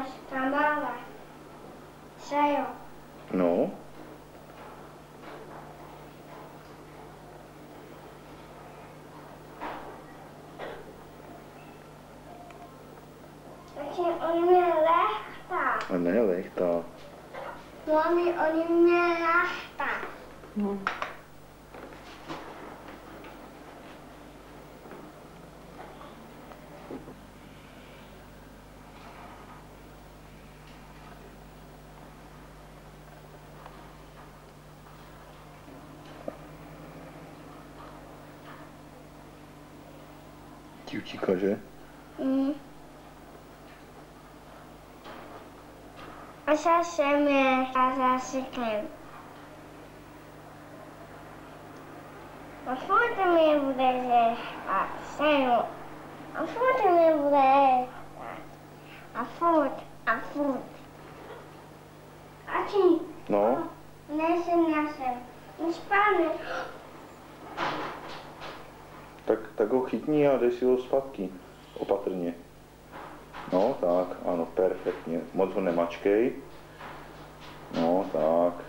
Láska malá. Sajo. No. Takže on mě lechtá. A ne, lechtá. Mami, on mě lechtá. No. Ti utíká, že? A zase mě a zase klem. A furt mě bude řeštat, Sajo. A furt mě bude řeštat. A furt. A ti? No. Nesem. Nespáme. Tak ho chytni a dej si ho zpátky. Opatrně. No, tak, ano, perfektně. Moc ho nemačkej. No, tak.